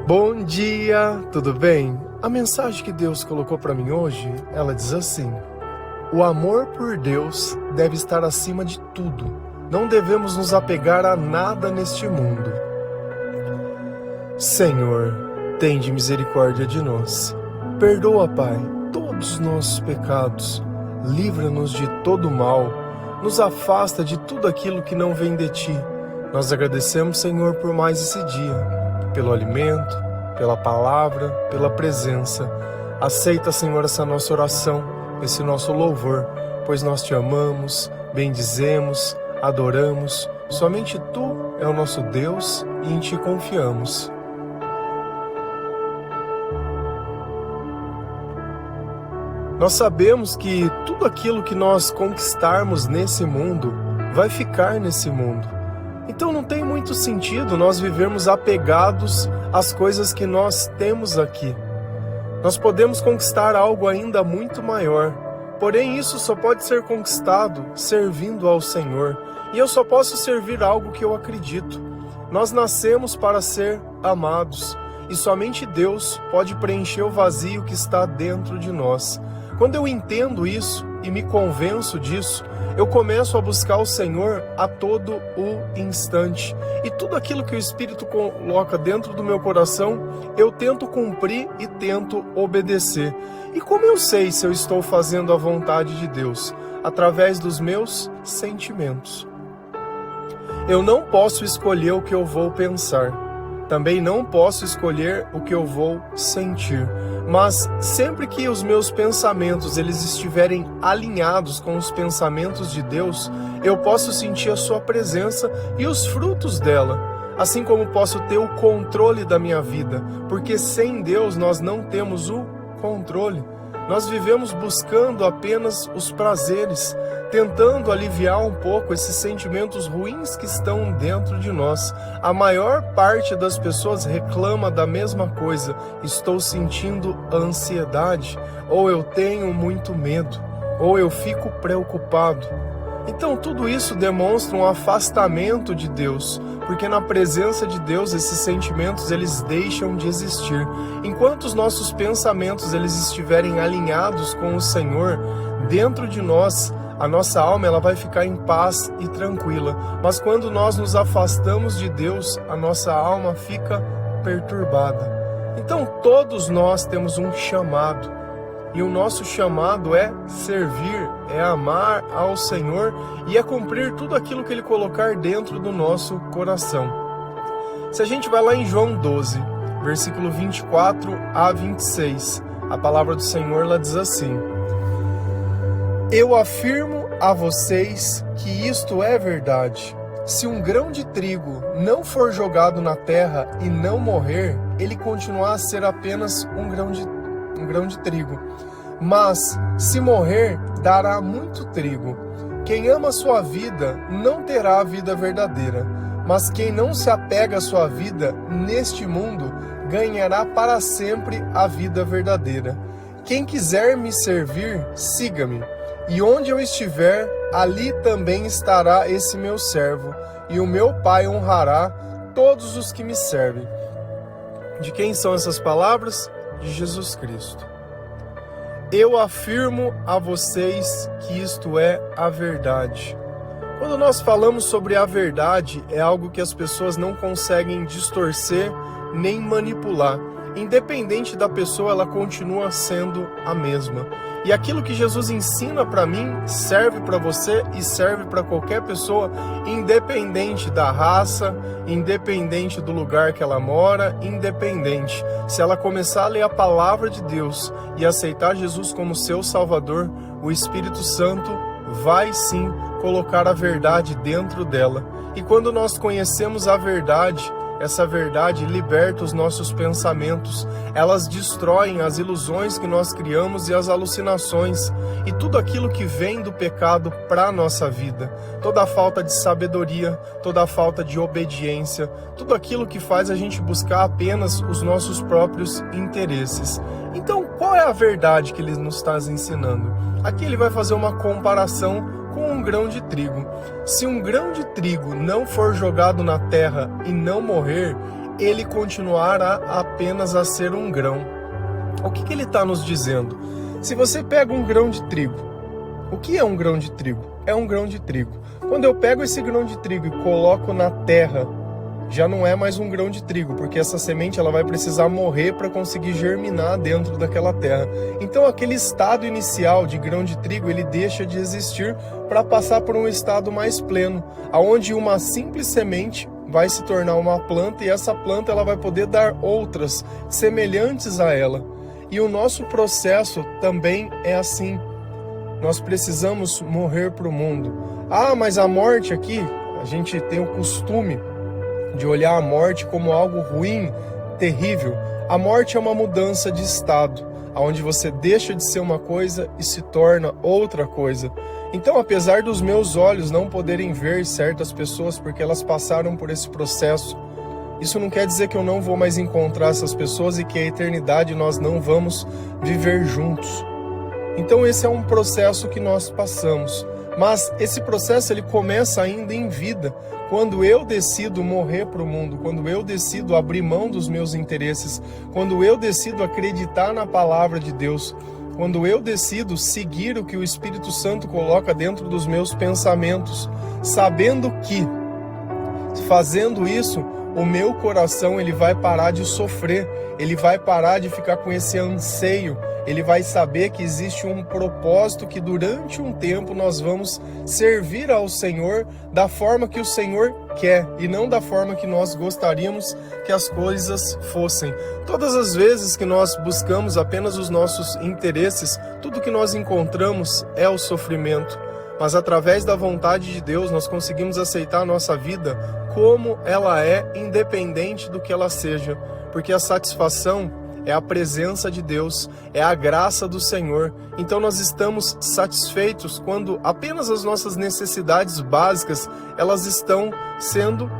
Bom dia, tudo bem? A mensagem que Deus colocou para mim hoje, ela diz assim: o amor por Deus deve estar acima de tudo. Não devemos nos apegar a nada neste mundo. Senhor, tende misericórdia de nós. Perdoa, Pai, todos os nossos pecados. Livra-nos de todo mal. Nos afasta de tudo aquilo que não vem de Ti. Nós agradecemos, Senhor, por mais esse dia. Pelo alimento, pela palavra, pela presença. Aceita, Senhor, essa nossa oração, esse nosso louvor, pois nós Te amamos, bendizemos, adoramos. Somente Tu é o nosso Deus e em Ti confiamos. Nós sabemos que tudo aquilo que nós conquistarmos nesse mundo vai ficar nesse mundo. Então não tem muito sentido nós vivermos apegados às coisas que nós temos aqui. Nós podemos conquistar algo ainda muito maior, porém isso só pode ser conquistado servindo ao Senhor. E eu só posso servir algo que eu acredito. Nós nascemos para ser amados, e somente Deus pode preencher o vazio que está dentro de nós. Quando eu entendo isso e me convenço disso, eu começo a buscar o Senhor a todo o instante. E tudo aquilo que o Espírito coloca dentro do meu coração, eu tento cumprir e tento obedecer. E como eu sei se eu estou fazendo a vontade de Deus? Através dos meus sentimentos. Eu não posso escolher o que eu vou pensar. Também não posso escolher o que eu vou sentir. Mas sempre que os meus pensamentos eles estiverem alinhados com os pensamentos de Deus, eu posso sentir a Sua presença e os frutos dela. Assim como posso ter o controle da minha vida, porque sem Deus nós não temos o controle. Nós vivemos buscando apenas os prazeres, tentando aliviar um pouco esses sentimentos ruins que estão dentro de nós. A maior parte das pessoas reclama da mesma coisa. Estou sentindo ansiedade, ou eu tenho muito medo, ou eu fico preocupado. Então tudo isso demonstra um afastamento de Deus, porque na presença de Deus esses sentimentos eles deixam de existir. Enquanto os nossos pensamentos eles estiverem alinhados com o Senhor, dentro de nós, a nossa alma ela vai ficar em paz e tranquila. Mas quando nós nos afastamos de Deus, a nossa alma fica perturbada. Então todos nós temos um chamado. E o nosso chamado é servir, é amar ao Senhor e é cumprir tudo aquilo que Ele colocar dentro do nosso coração. Se a gente vai lá em João 12, versículo 24 a 26, a palavra do Senhor ela diz assim: eu afirmo a vocês que isto é verdade. Se um grão de trigo não for jogado na terra e não morrer, ele continuará a ser apenas um grão de trigo. Mas, se morrer, dará muito trigo. Quem ama a sua vida não terá a vida verdadeira. Mas quem não se apega à sua vida neste mundo, ganhará para sempre a vida verdadeira. Quem quiser me servir, siga-me. E onde eu estiver, ali também estará esse meu servo. E o meu Pai honrará todos os que me servem. De quem são essas palavras? De Jesus Cristo. Eu afirmo a vocês que isto é a verdade. Quando nós falamos sobre a verdade, é algo que as pessoas não conseguem distorcer nem manipular. Independente da pessoa, ela continua sendo a mesma. E aquilo que Jesus ensina para mim serve para você e serve para qualquer pessoa, independente da raça, independente do lugar que ela mora, independente. Se ela começar a ler a palavra de Deus e aceitar Jesus como seu Salvador, o Espírito Santo vai sim colocar a verdade dentro dela. E quando nós conhecemos a verdade, essa verdade liberta os nossos pensamentos, elas destroem as ilusões que nós criamos e as alucinações e tudo aquilo que vem do pecado para a nossa vida, toda a falta de sabedoria, toda a falta de obediência, tudo aquilo que faz a gente buscar apenas os nossos próprios interesses. Então, qual é a verdade que ele nos está ensinando? Aqui ele vai fazer uma comparação com um grão de trigo. Se um grão de trigo não for jogado na terra e não morrer, ele continuará apenas a ser um grão. O que ele está nos dizendo? Se você pega um grão de trigo, o que é um grão de trigo? É um grão de trigo. Quando eu pego esse grão de trigo e coloco na terra, já não é mais um grão de trigo, porque essa semente ela vai precisar morrer para conseguir germinar dentro daquela terra. Então aquele estado inicial de grão de trigo, ele deixa de existir para passar por um estado mais pleno, aonde uma simples semente vai se tornar uma planta e essa planta ela vai poder dar outras semelhantes a ela. E o nosso processo também é assim. Nós precisamos morrer para o mundo. Ah, mas a morte aqui, a gente tem o costume de olhar a morte como algo ruim, terrível. A morte é uma mudança de estado, onde você deixa de ser uma coisa e se torna outra coisa. Então, apesar dos meus olhos não poderem ver certas pessoas porque elas passaram por esse processo, isso não quer dizer que eu não vou mais encontrar essas pessoas e que a eternidade nós não vamos viver juntos. Então esse é um processo que nós passamos. Mas esse processo ele começa ainda em vida, quando eu decido morrer para o mundo, quando eu decido abrir mão dos meus interesses, quando eu decido acreditar na palavra de Deus, quando eu decido seguir o que o Espírito Santo coloca dentro dos meus pensamentos, sabendo que, fazendo isso, o meu coração ele vai parar de sofrer, ele vai parar de ficar com esse anseio, ele vai saber que existe um propósito que durante um tempo nós vamos servir ao Senhor da forma que o Senhor quer e não da forma que nós gostaríamos que as coisas fossem. Todas as vezes que nós buscamos apenas os nossos interesses, tudo que nós encontramos é o sofrimento. Mas através da vontade de Deus nós conseguimos aceitar a nossa vida como ela é, independente do que ela seja, porque a satisfação é a presença de Deus, é a graça do Senhor. Então nós estamos satisfeitos quando apenas as nossas necessidades básicas elas estão sendo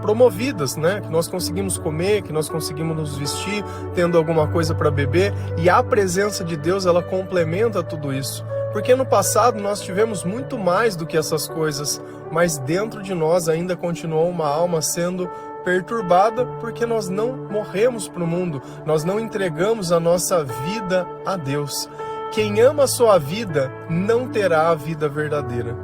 promovidas, né? Que nós conseguimos comer, que nós conseguimos nos vestir, tendo alguma coisa para beber, e a presença de Deus ela complementa tudo isso. Porque no passado nós tivemos muito mais do que essas coisas, mas dentro de nós ainda continuou uma alma sendo perturbada porque nós não morremos para o mundo, nós não entregamos a nossa vida a Deus. Quem ama a sua vida não terá a vida verdadeira.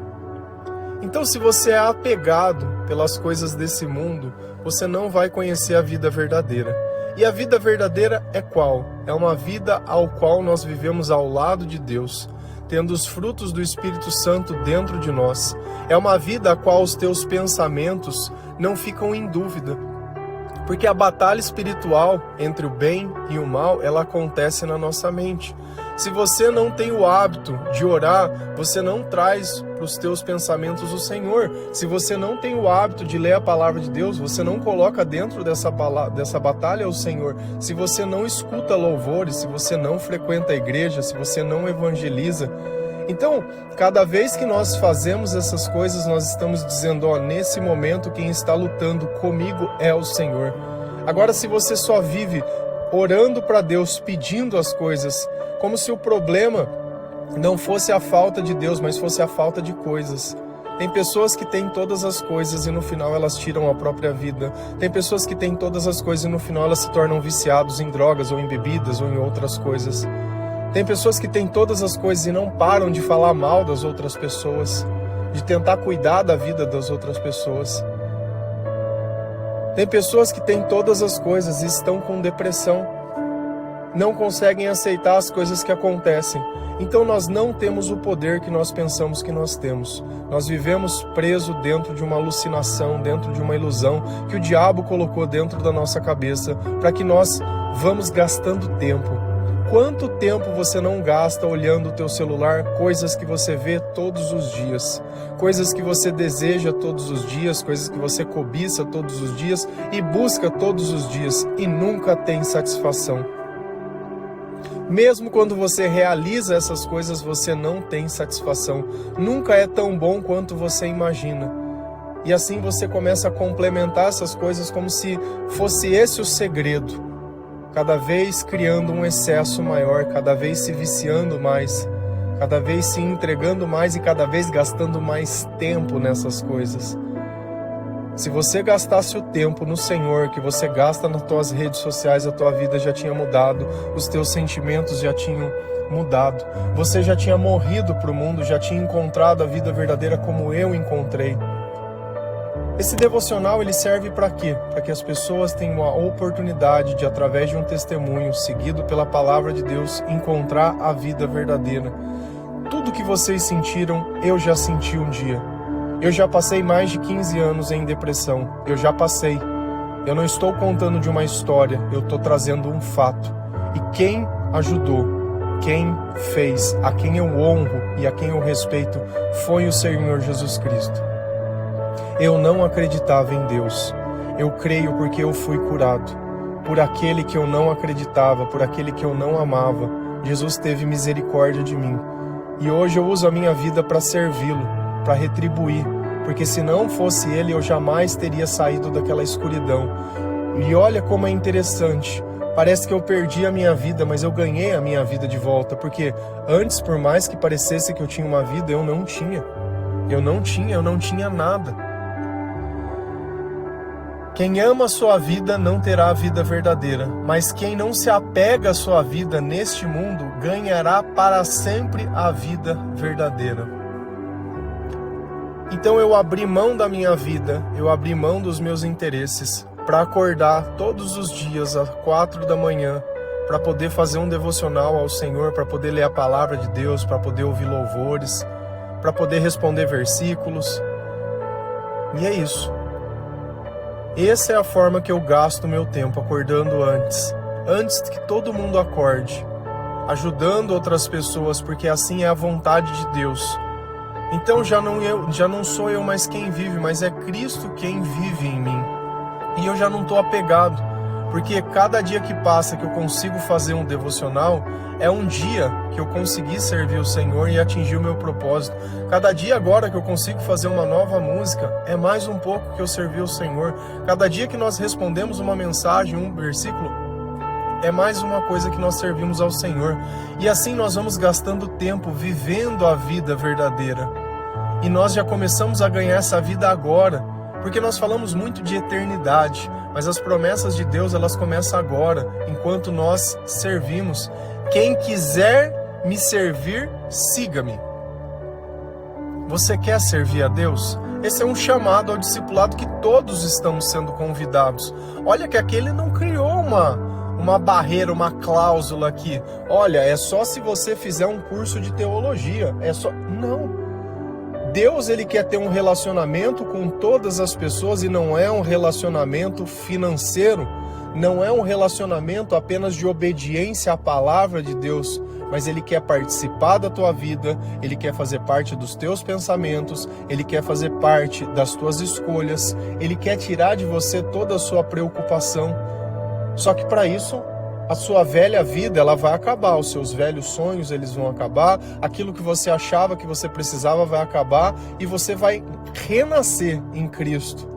Então, se você é apegado pelas coisas desse mundo, você não vai conhecer a vida verdadeira. E a vida verdadeira é qual? É uma vida ao qual nós vivemos ao lado de Deus, tendo os frutos do Espírito Santo dentro de nós. É uma vida a qual os teus pensamentos não ficam em dúvida. Porque a batalha espiritual entre o bem e o mal, ela acontece na nossa mente. Se você não tem o hábito de orar, você não traz para os teus pensamentos o Senhor. Se você não tem o hábito de ler a palavra de Deus, você não coloca dentro dessa batalha o Senhor. Se você não escuta louvores, se você não frequenta a igreja, se você não evangeliza. Então, cada vez que nós fazemos essas coisas, nós estamos dizendo, ó, nesse momento quem está lutando comigo é o Senhor. Agora, se você só vive orando para Deus, pedindo as coisas, como se o problema não fosse a falta de Deus, mas fosse a falta de coisas. Tem pessoas que têm todas as coisas e no final elas tiram a própria vida. Tem pessoas que têm todas as coisas e no final elas se tornam viciados em drogas ou em bebidas ou em outras coisas. Tem pessoas que têm todas as coisas e não param de falar mal das outras pessoas, de tentar cuidar da vida das outras pessoas. Tem pessoas que têm todas as coisas e estão com depressão, não conseguem aceitar as coisas que acontecem. Então nós não temos o poder que nós pensamos que nós temos. Nós vivemos preso dentro de uma alucinação, dentro de uma ilusão que o diabo colocou dentro da nossa cabeça para que nós vamos gastando tempo. Quanto tempo você não gasta olhando o teu celular, coisas que você vê todos os dias, coisas que você deseja todos os dias, coisas que você cobiça todos os dias e busca todos os dias e nunca tem satisfação. Mesmo quando você realiza essas coisas, você não tem satisfação. Nunca é tão bom quanto você imagina. E assim você começa a complementar essas coisas como se fosse esse o segredo. Cada vez criando um excesso maior, cada vez se viciando mais, cada vez se entregando mais e cada vez gastando mais tempo nessas coisas. Se você gastasse o tempo no Senhor, que você gasta nas tuas redes sociais, a tua vida já tinha mudado, os teus sentimentos já tinham mudado. Você já tinha morrido para o mundo, já tinha encontrado a vida verdadeira como eu encontrei. Esse devocional, ele serve para quê? Para que as pessoas tenham a oportunidade de, através de um testemunho seguido pela palavra de Deus, encontrar a vida verdadeira. Tudo que vocês sentiram, eu já senti um dia. Eu já passei mais de 15 anos em depressão. Eu já passei. Eu não estou contando de uma história, eu estou trazendo um fato. E quem ajudou, quem fez, a quem eu honro e a quem eu respeito, foi o Senhor Jesus Cristo. Eu não acreditava em Deus. Eu creio porque eu fui curado. Por aquele que eu não acreditava, por aquele que eu não amava, Jesus teve misericórdia de mim. E hoje eu uso a minha vida para servi-lo, para retribuir, porque se não fosse ele, eu jamais teria saído daquela escuridão. E olha como é interessante, parece que eu perdi a minha vida, mas eu ganhei a minha vida de volta, porque antes, por mais que parecesse que eu tinha uma vida, eu não tinha nada. Quem ama a sua vida não terá a vida verdadeira, mas quem não se apega à sua vida neste mundo, ganhará para sempre a vida verdadeira. Então eu abri mão da minha vida, eu abri mão dos meus interesses para acordar todos os dias às 4 da manhã, para poder fazer um devocional ao Senhor, para poder ler a palavra de Deus, para poder ouvir louvores, para poder responder versículos. E é isso. Essa é a forma que eu gasto o meu tempo, acordando antes que todo mundo acorde, ajudando outras pessoas, porque assim é a vontade de Deus. Então já não sou eu mais quem vive, mas é Cristo quem vive em mim. E eu já não estou apegado, porque cada dia que passa que eu consigo fazer um devocional, é um dia que eu consegui servir o Senhor e atingir o meu propósito. Cada dia agora que eu consigo fazer uma nova música, é mais um pouco que eu servi o Senhor. Cada dia que nós respondemos uma mensagem, um versículo, é mais uma coisa que nós servimos ao Senhor. E assim nós vamos gastando tempo vivendo a vida verdadeira. E nós já começamos a ganhar essa vida agora, porque nós falamos muito de eternidade, mas as promessas de Deus, elas começam agora, enquanto nós servimos. Quem quiser me servir, siga-me. Você quer servir a Deus? Esse é um chamado ao discipulado que todos estamos sendo convidados. Olha que aquele não criou uma barreira, uma cláusula aqui. Olha, é só se você fizer um curso de teologia. Não. Deus, ele quer ter um relacionamento com todas as pessoas e não é um relacionamento financeiro, não é um relacionamento apenas de obediência à palavra de Deus, mas ele quer participar da tua vida, ele quer fazer parte dos teus pensamentos, ele quer fazer parte das tuas escolhas, ele quer tirar de você toda a sua preocupação. Só que para isso, a sua velha vida, ela vai acabar, os seus velhos sonhos, eles vão acabar, aquilo que você achava que você precisava vai acabar e você vai renascer em Cristo.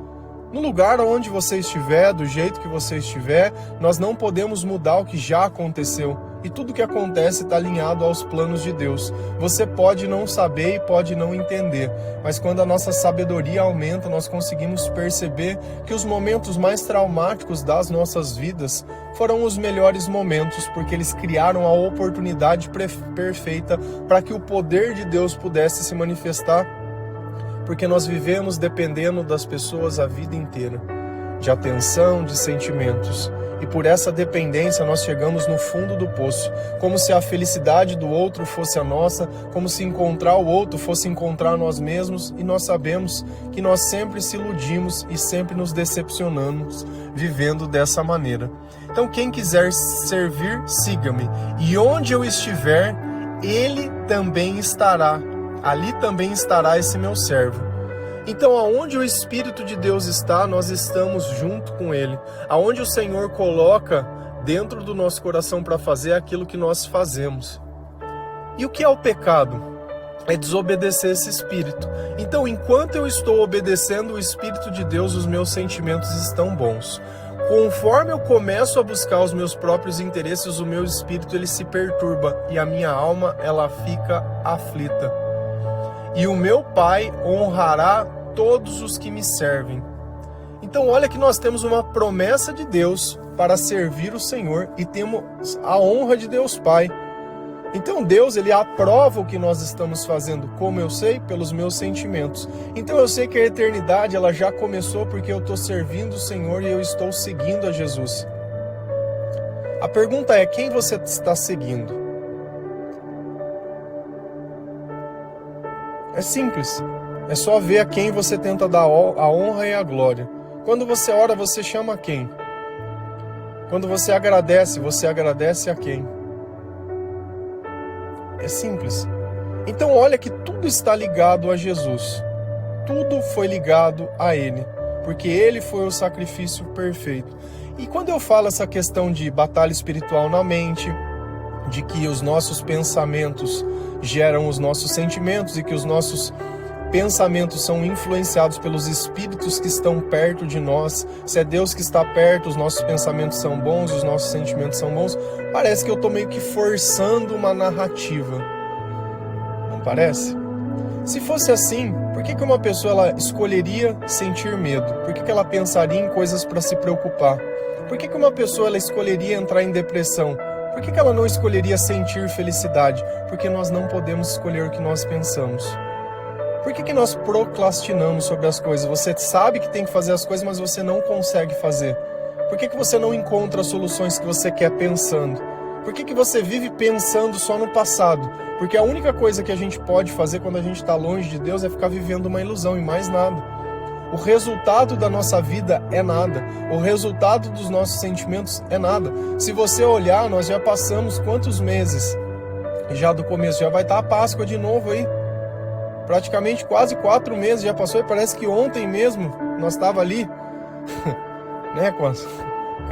No lugar onde você estiver, do jeito que você estiver, nós não podemos mudar o que já aconteceu. E tudo que acontece está alinhado aos planos de Deus. Você pode não saber e pode não entender, mas quando a nossa sabedoria aumenta, nós conseguimos perceber que os momentos mais traumáticos das nossas vidas foram os melhores momentos, porque eles criaram a oportunidade perfeita para que o poder de Deus pudesse se manifestar. Porque nós vivemos dependendo das pessoas a vida inteira, de atenção, de sentimentos. E por essa dependência nós chegamos no fundo do poço, como se a felicidade do outro fosse a nossa, como se encontrar o outro fosse encontrar nós mesmos, e nós sabemos que nós sempre se iludimos e sempre nos decepcionamos vivendo dessa maneira. Então quem quiser servir, siga-me, e onde eu estiver, ele também estará. Ali também estará esse meu servo. Então, aonde o Espírito de Deus está, nós estamos junto com Ele. Aonde o Senhor coloca dentro do nosso coração para fazer aquilo que nós fazemos. E o que é o pecado? É desobedecer esse Espírito. Então, enquanto eu estou obedecendo o Espírito de Deus, os meus sentimentos estão bons. Conforme eu começo a buscar os meus próprios interesses, o meu espírito ele se perturba e a minha alma ela fica aflita. E o meu Pai honrará todos os que me servem. Então olha que nós temos uma promessa de Deus para servir o Senhor e temos a honra de Deus Pai. Então Deus, Ele aprova o que nós estamos fazendo, como eu sei, pelos meus sentimentos. Então eu sei que a eternidade ela já começou porque eu estou servindo o Senhor e eu estou seguindo a Jesus. A pergunta é, quem você está seguindo? É simples, é só ver a quem você tenta dar a honra e a glória. Quando você ora, você chama quem? Quando você agradece a quem? É simples. Então olha que tudo está ligado a Jesus. Tudo foi ligado a Ele, porque Ele foi o sacrifício perfeito. E quando eu falo essa questão de batalha espiritual na mente, de que os nossos pensamentos geram os nossos sentimentos e que os nossos pensamentos são influenciados pelos espíritos que estão perto de nós, se é Deus que está perto, os nossos pensamentos são bons, os nossos sentimentos são bons, parece que eu estou meio que forçando uma narrativa. Não parece? Se fosse assim, por que uma pessoa ela escolheria sentir medo? Por que ela pensaria em coisas para se preocupar? Por que uma pessoa ela escolheria entrar em depressão? Por que ela não escolheria sentir felicidade? Porque nós não podemos escolher o que nós pensamos. Por que nós procrastinamos sobre as coisas? Você sabe que tem que fazer as coisas, mas você não consegue fazer. Por que você não encontra as soluções que você quer pensando? Por que você vive pensando só no passado? Porque a única coisa que a gente pode fazer quando a gente está longe de Deus é ficar vivendo uma ilusão e mais nada. O resultado da nossa vida é nada. O resultado dos nossos sentimentos é nada. Se você olhar, nós já passamos quantos meses? Já do começo, já vai estar a Páscoa de novo aí. Praticamente quase 4 meses já passou e parece que ontem mesmo nós estávamos ali, né, com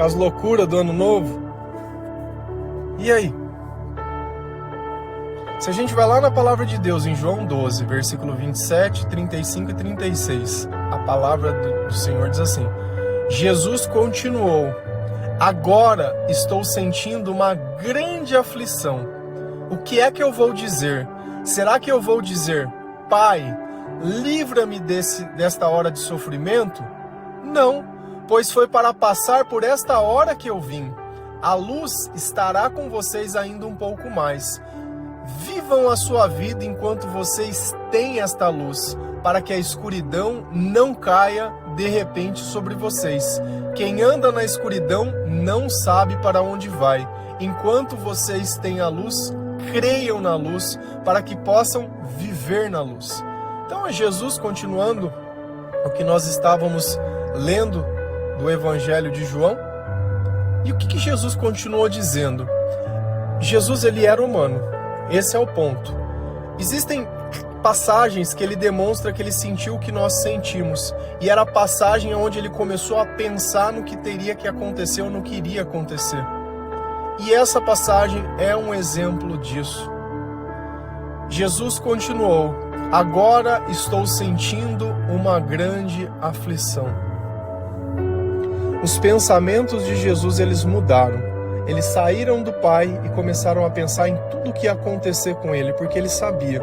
as loucuras do ano novo. E aí? Se a gente vai lá na palavra de Deus, em João 12, versículo 27, 35 e 36, a palavra do Senhor diz assim: Jesus continuou: agora estou sentindo uma grande aflição. O que é que eu vou dizer? Será que eu vou dizer: Pai, livra-me desta hora de sofrimento? Não, pois foi para passar por esta hora que eu vim. A luz estará com vocês ainda um pouco mais. Vivam a sua vida enquanto vocês têm esta luz, para que a escuridão não caia de repente sobre vocês. Quem anda na escuridão não sabe para onde vai. Enquanto vocês têm a luz, creiam na luz, para que possam viver na luz. Então é Jesus, continuando o que nós estávamos lendo do Evangelho de João. E o que Jesus continuou dizendo? Jesus, ele era humano. Esse é o ponto. Existem passagens que ele demonstra que ele sentiu o que nós sentimos. E era a passagem onde ele começou a pensar no que teria que acontecer ou no que iria acontecer. E essa passagem é um exemplo disso. Jesus continuou: agora estou sentindo uma grande aflição. Os pensamentos de Jesus, eles mudaram. Eles saíram do Pai e começaram a pensar em tudo o que ia acontecer com ele, porque ele sabia.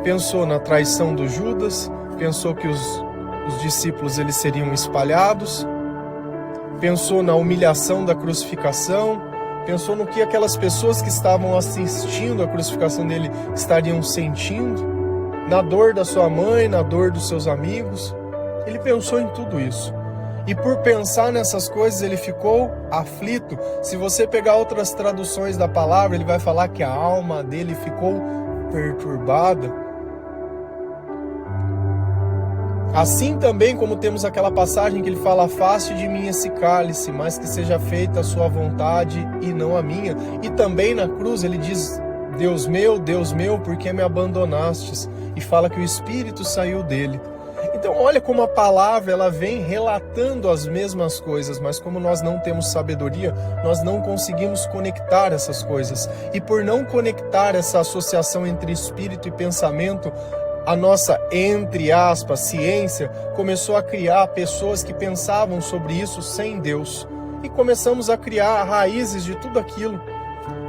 Pensou na traição do Judas, pensou que os discípulos eles seriam espalhados, pensou na humilhação da crucificação, pensou no que aquelas pessoas que estavam assistindo a crucificação dele estariam sentindo, na dor da sua mãe, na dor dos seus amigos. Ele pensou em tudo isso. E por pensar nessas coisas, ele ficou aflito. Se você pegar outras traduções da palavra, ele vai falar que a alma dele ficou perturbada. Assim também como temos aquela passagem que ele fala: afaste de mim esse cálice, mas que seja feita a sua vontade e não a minha. E também na cruz ele diz: Deus meu, por que me abandonastes? E fala que o Espírito saiu dele. Então olha como a palavra ela vem relatando as mesmas coisas, mas como nós não temos sabedoria, nós não conseguimos conectar essas coisas. E por não conectar essa associação entre espírito e pensamento, a nossa, entre aspas, ciência começou a criar pessoas que pensavam sobre isso sem Deus. E começamos a criar raízes de tudo aquilo.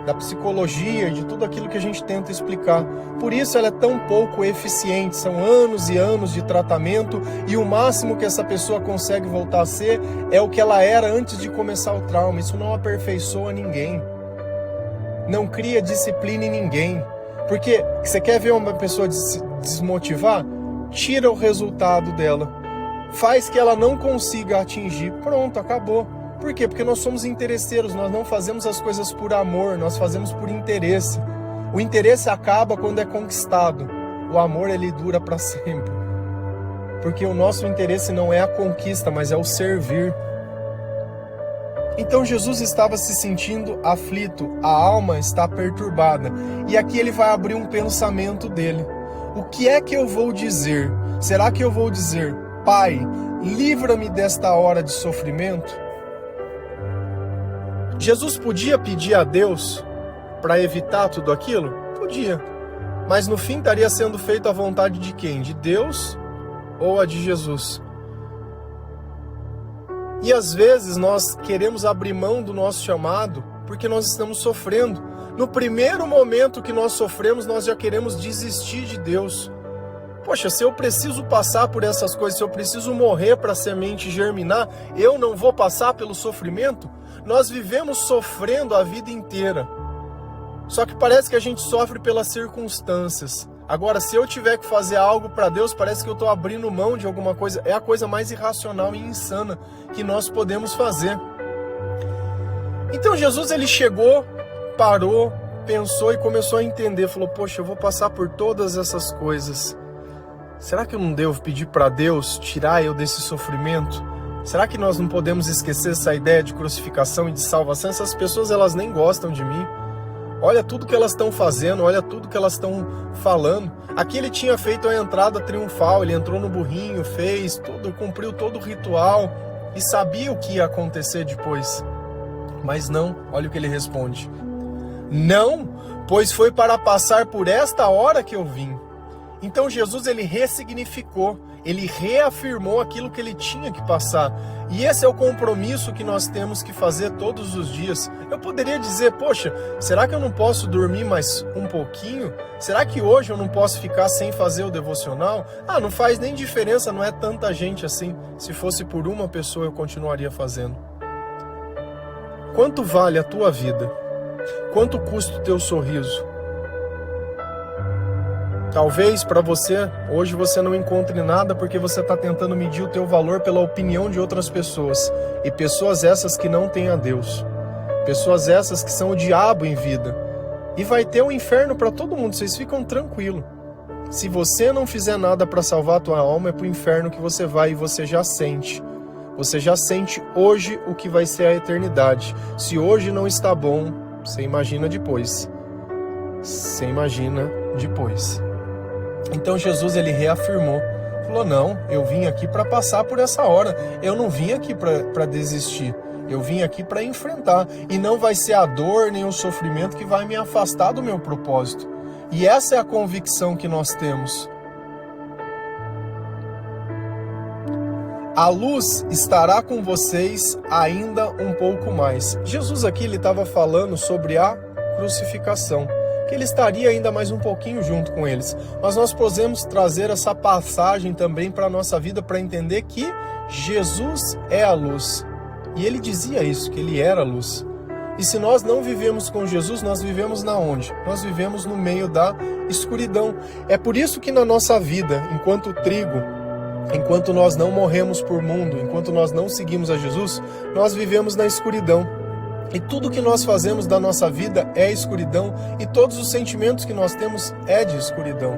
da psicologia e de tudo aquilo que a gente tenta explicar. Por isso ela é tão pouco eficiente, são anos e anos de tratamento e o máximo que essa pessoa consegue voltar a ser é o que ela era antes de começar o trauma. Isso não aperfeiçoa ninguém, não cria disciplina em ninguém, porque você quer ver uma pessoa desmotivar? Tira o resultado dela, faz que ela não consiga atingir, pronto, acabou. Por quê? Porque nós somos interesseiros, nós não fazemos as coisas por amor, nós fazemos por interesse. O interesse acaba quando é conquistado, o amor ele dura para sempre. Porque o nosso interesse não é a conquista, mas é o servir. Então Jesus estava se sentindo aflito, a alma está perturbada. E aqui ele vai abrir um pensamento dele. O que é que eu vou dizer? Será que eu vou dizer, Pai, livra-me desta hora de sofrimento? Jesus podia pedir a Deus para evitar tudo aquilo? Podia. Mas no fim estaria sendo feito a vontade de quem? De Deus ou a de Jesus? E às vezes nós queremos abrir mão do nosso chamado porque nós estamos sofrendo. No primeiro momento que nós sofremos, nós já queremos desistir de Deus. Poxa, se eu preciso passar por essas coisas, se eu preciso morrer para a semente germinar, eu não vou passar pelo sofrimento? Nós vivemos sofrendo a vida inteira. Só que parece que a gente sofre pelas circunstâncias. Agora, se eu tiver que fazer algo para Deus, parece que eu estou abrindo mão de alguma coisa. É a coisa mais irracional e insana que nós podemos fazer. Então Jesus ele chegou, parou, pensou e começou a entender. Falou, poxa, eu vou passar por todas essas coisas. Será que eu não devo pedir para Deus tirar eu desse sofrimento? Será que nós não podemos esquecer essa ideia de crucificação e de salvação? Essas pessoas elas nem gostam de mim. Olha tudo que elas estão fazendo, olha tudo que elas estão falando. Aqui ele tinha feito a entrada triunfal, ele entrou no burrinho, fez tudo, cumpriu todo o ritual e sabia o que ia acontecer depois. Mas não, olha o que ele responde. Não, pois foi para passar por esta hora que eu vim. Então Jesus ele ressignificou, ele reafirmou aquilo que ele tinha que passar. E esse é o compromisso que nós temos que fazer todos os dias. Eu poderia dizer, poxa, será que eu não posso dormir mais um pouquinho? Será que hoje eu não posso ficar sem fazer o devocional? Ah, não faz nem diferença, não é tanta gente assim. Se fosse por uma pessoa eu continuaria fazendo. Quanto vale a tua vida? Quanto custa o teu sorriso? Talvez para você, hoje você não encontre nada porque você está tentando medir o teu valor pela opinião de outras pessoas. E pessoas essas que não têm a Deus. Pessoas essas que são o diabo em vida. E vai ter um inferno para todo mundo, vocês ficam tranquilos. Se você não fizer nada para salvar a tua alma, é para o inferno que você vai e você já sente. Você já sente hoje o que vai ser a eternidade. Se hoje não está bom, você imagina depois. Você imagina depois. Então Jesus ele reafirmou, falou, não, eu vim aqui para passar por essa hora, eu não vim aqui para desistir, eu vim aqui para enfrentar, e não vai ser a dor nem o sofrimento que vai me afastar do meu propósito. E essa é a convicção que nós temos. A luz estará com vocês ainda um pouco mais. Jesus aqui ele estava falando sobre a crucificação, que ele estaria ainda mais um pouquinho junto com eles. Mas nós podemos trazer essa passagem também para a nossa vida para entender que Jesus é a luz. E ele dizia isso, que ele era a luz. E se nós não vivemos com Jesus, nós vivemos na onde? Nós vivemos no meio da escuridão. É por isso que na nossa vida, enquanto trigo, enquanto nós não morremos por mundo, enquanto nós não seguimos a Jesus, nós vivemos na escuridão. E tudo que nós fazemos da nossa vida é escuridão, e todos os sentimentos que nós temos é de escuridão.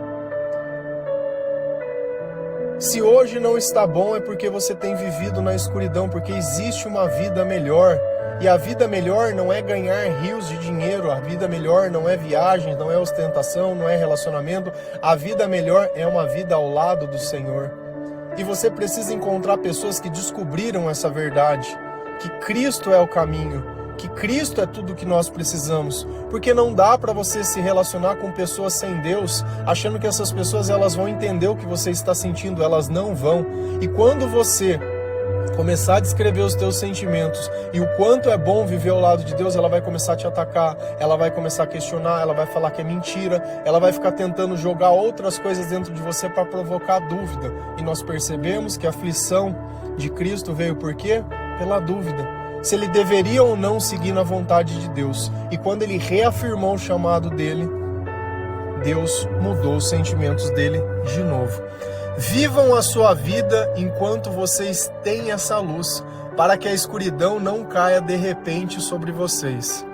Se hoje não está bom é porque você tem vivido na escuridão, porque existe uma vida melhor. E a vida melhor não é ganhar rios de dinheiro, a vida melhor não é viagem, não é ostentação, não é relacionamento. A vida melhor é uma vida ao lado do Senhor. E você precisa encontrar pessoas que descobriram essa verdade, que Cristo é o caminho, que Cristo é tudo que nós precisamos, porque não dá para você se relacionar com pessoas sem Deus, achando que essas pessoas elas vão entender o que você está sentindo, elas não vão. E quando você começar a descrever os teus sentimentos e o quanto é bom viver ao lado de Deus, ela vai começar a te atacar, ela vai começar a questionar, ela vai falar que é mentira, ela vai ficar tentando jogar outras coisas dentro de você para provocar dúvida. E nós percebemos que a aflição de Cristo veio por quê? Pela dúvida. Se ele deveria ou não seguir na vontade de Deus. E quando ele reafirmou o chamado dele, Deus mudou os sentimentos dele de novo. Vivam a sua vida enquanto vocês têm essa luz, para que a escuridão não caia de repente sobre vocês.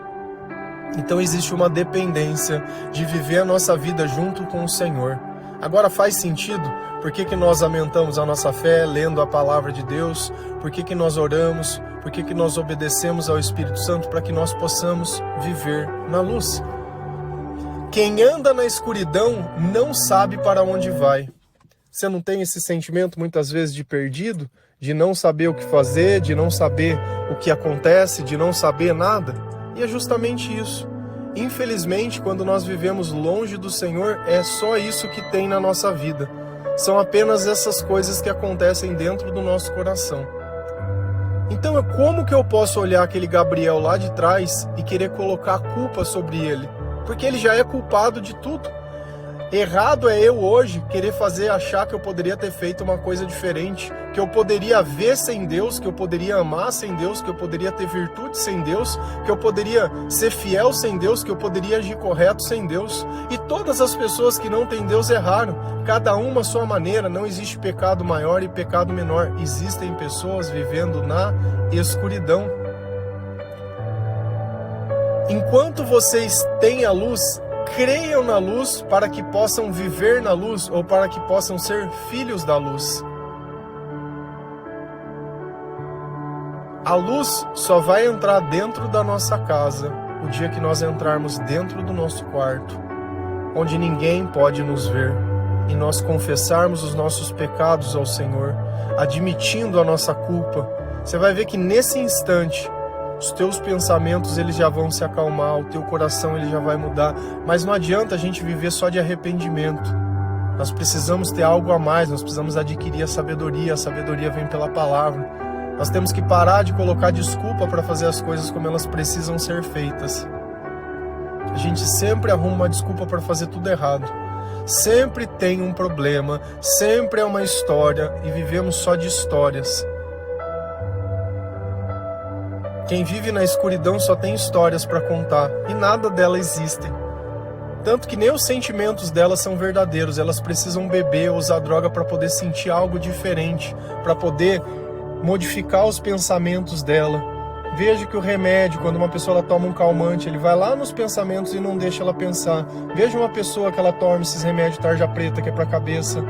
Então existe uma dependência de viver a nossa vida junto com o Senhor. Agora faz sentido? Por que nós aumentamos a nossa fé lendo a palavra de Deus? Por que nós oramos? Por que nós obedecemos ao Espírito Santo para que nós possamos viver na luz? Quem anda na escuridão não sabe para onde vai. Você não tem esse sentimento muitas vezes de perdido? De não saber o que fazer, de não saber o que acontece, de não saber nada? E é justamente isso. Infelizmente, quando nós vivemos longe do Senhor, é só isso que tem na nossa vida. São apenas essas coisas que acontecem dentro do nosso coração. Então, como que eu posso olhar aquele Gabriel lá de trás e querer colocar a culpa sobre ele? Porque ele já é culpado de tudo. Errado é eu hoje querer achar que eu poderia ter feito uma coisa diferente, que eu poderia ver sem Deus, que eu poderia amar sem Deus, que eu poderia ter virtude sem Deus, que eu poderia ser fiel sem Deus, que eu poderia agir correto sem Deus. E todas as pessoas que não têm Deus erraram, cada uma à sua maneira. Não existe pecado maior e pecado menor. Existem pessoas vivendo na escuridão. Enquanto vocês têm a luz, creiam na luz para que possam viver na luz ou para que possam ser filhos da luz. A luz só vai entrar dentro da nossa casa o dia que nós entrarmos dentro do nosso quarto, onde ninguém pode nos ver, e nós confessarmos os nossos pecados ao Senhor, admitindo a nossa culpa. Você vai ver que nesse instante os teus pensamentos eles já vão se acalmar, o teu coração ele já vai mudar. Mas não adianta a gente viver só de arrependimento. Nós precisamos ter algo a mais, nós precisamos adquirir a sabedoria vem pela palavra. Nós temos que parar de colocar desculpa para fazer as coisas como elas precisam ser feitas. A gente sempre arruma uma desculpa para fazer tudo errado. Sempre tem um problema, sempre é uma história e vivemos só de histórias. Quem vive na escuridão só tem histórias para contar e nada delas existem. Tanto que nem os sentimentos delas são verdadeiros, elas precisam beber ou usar droga para poder sentir algo diferente, para poder modificar os pensamentos dela. Veja que o remédio, quando uma pessoa ela toma um calmante, ele vai lá nos pensamentos e não deixa ela pensar. Veja uma pessoa que ela toma esses remédios tarja preta, que é para a cabeça,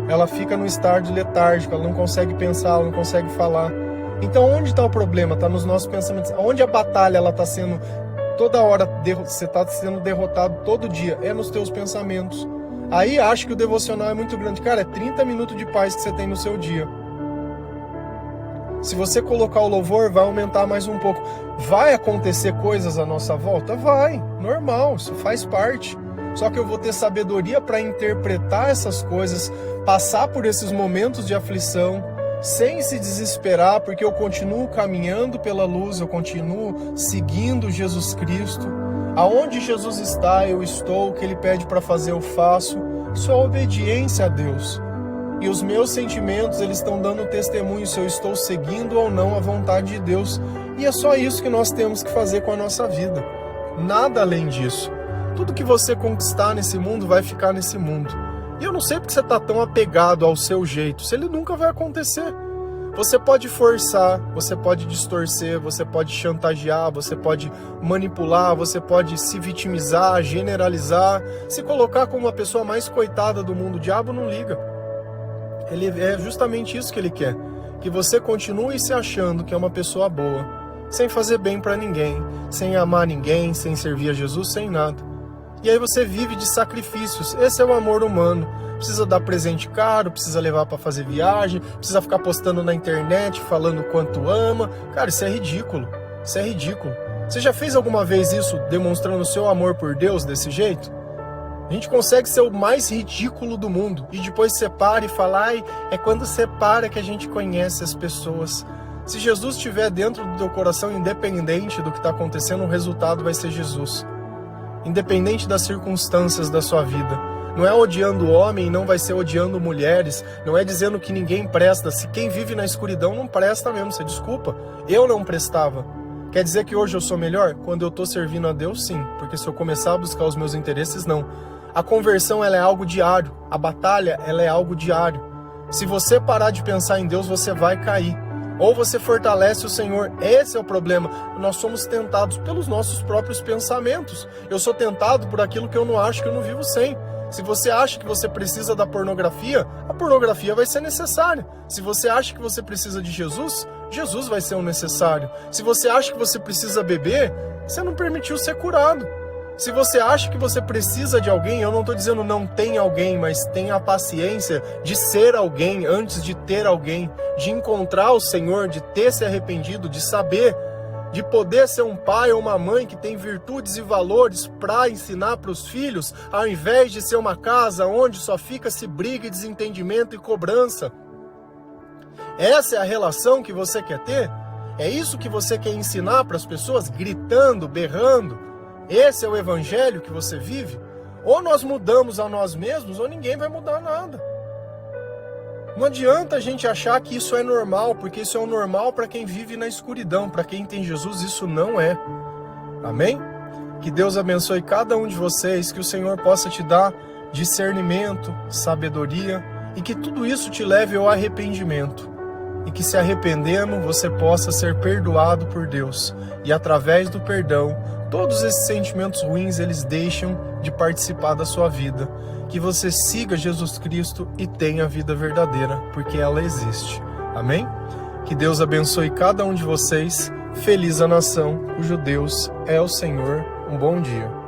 ela fica no estado letárgico, ela não consegue pensar, ela não consegue falar. Então onde está o problema? Está nos nossos pensamentos. Onde a batalha ela está sendo toda hora, você está sendo derrotado todo dia, é nos teus pensamentos. Aí acho que o devocional é muito grande. Cara, é 30 minutos de paz que você tem no seu dia. Se você colocar o louvor, vai aumentar mais um pouco. Vai acontecer coisas à nossa volta? Vai, normal, isso faz parte. Só que eu vou ter sabedoria para interpretar essas coisas, passar por esses momentos de aflição, sem se desesperar, porque eu continuo caminhando pela luz, eu continuo seguindo Jesus Cristo. Aonde Jesus está, eu estou, o que Ele pede para fazer, eu faço. Isso é obediência a Deus. E os meus sentimentos, eles estão dando testemunho se eu estou seguindo ou não a vontade de Deus. E é só isso que nós temos que fazer com a nossa vida. Nada além disso. Tudo que você conquistar nesse mundo vai ficar nesse mundo. E eu não sei porque você está tão apegado ao seu jeito, se ele nunca vai acontecer. Você pode forçar, você pode distorcer, você pode chantagear, você pode manipular, você pode se vitimizar, generalizar, se colocar como a pessoa mais coitada do mundo. O diabo não liga. Ele é justamente isso que ele quer, que você continue se achando que é uma pessoa boa, sem fazer bem para ninguém, sem amar ninguém, sem servir a Jesus, sem nada. E aí você vive de sacrifícios. Esse é o amor humano. Precisa dar presente caro, precisa levar para fazer viagem, precisa ficar postando na internet, falando o quanto ama. Cara, isso é ridículo. Isso é ridículo. Você já fez alguma vez isso demonstrando o seu amor por Deus desse jeito? A gente consegue ser o mais ridículo do mundo e depois separa e fala, ai, é quando separa que a gente conhece as pessoas. Se Jesus estiver dentro do teu coração, independente do que está acontecendo, o resultado vai ser Jesus. Independente das circunstâncias da sua vida. Não é odiando o homem, não vai ser odiando mulheres, não é dizendo que ninguém presta. Se quem vive na escuridão não presta mesmo, você desculpa. Eu não prestava. Quer dizer que hoje eu sou melhor? Quando eu estou servindo a Deus, sim. Porque se eu começar a buscar os meus interesses, não. A conversão, ela é algo diário. A batalha, ela é algo diário. Se você parar de pensar em Deus, você vai cair. Ou você fortalece o Senhor. Esse é o problema. Nós somos tentados pelos nossos próprios pensamentos. Eu sou tentado por aquilo que eu não acho, que eu não vivo sem. Se você acha que você precisa da pornografia, a pornografia vai ser necessária. Se você acha que você precisa de Jesus, Jesus vai ser o necessário. Se você acha que você precisa beber, você não permitiu ser curado. Se você acha que você precisa de alguém, eu não estou dizendo não tem alguém, mas tenha a paciência de ser alguém antes de ter alguém, de encontrar o Senhor, de ter se arrependido, de saber, de poder ser um pai ou uma mãe que tem virtudes e valores para ensinar para os filhos, ao invés de ser uma casa onde só fica-se briga, e desentendimento e cobrança. Essa é a relação que você quer ter? É isso que você quer ensinar para as pessoas, gritando, berrando? Esse é o evangelho que você vive? Ou nós mudamos a nós mesmos, ou ninguém vai mudar nada. Não adianta a gente achar que isso é normal, porque isso é o normal para quem vive na escuridão. Para quem tem Jesus, isso não é. Amém? Que Deus abençoe cada um de vocês, que o Senhor possa te dar discernimento, sabedoria, e que tudo isso te leve ao arrependimento. E que se arrependendo, você possa ser perdoado por Deus. E através do perdão, todos esses sentimentos ruins, eles deixam de participar da sua vida. Que você siga Jesus Cristo e tenha a vida verdadeira, porque ela existe. Amém? Que Deus abençoe cada um de vocês. Feliz a nação cujo Deus é o Senhor. Um bom dia.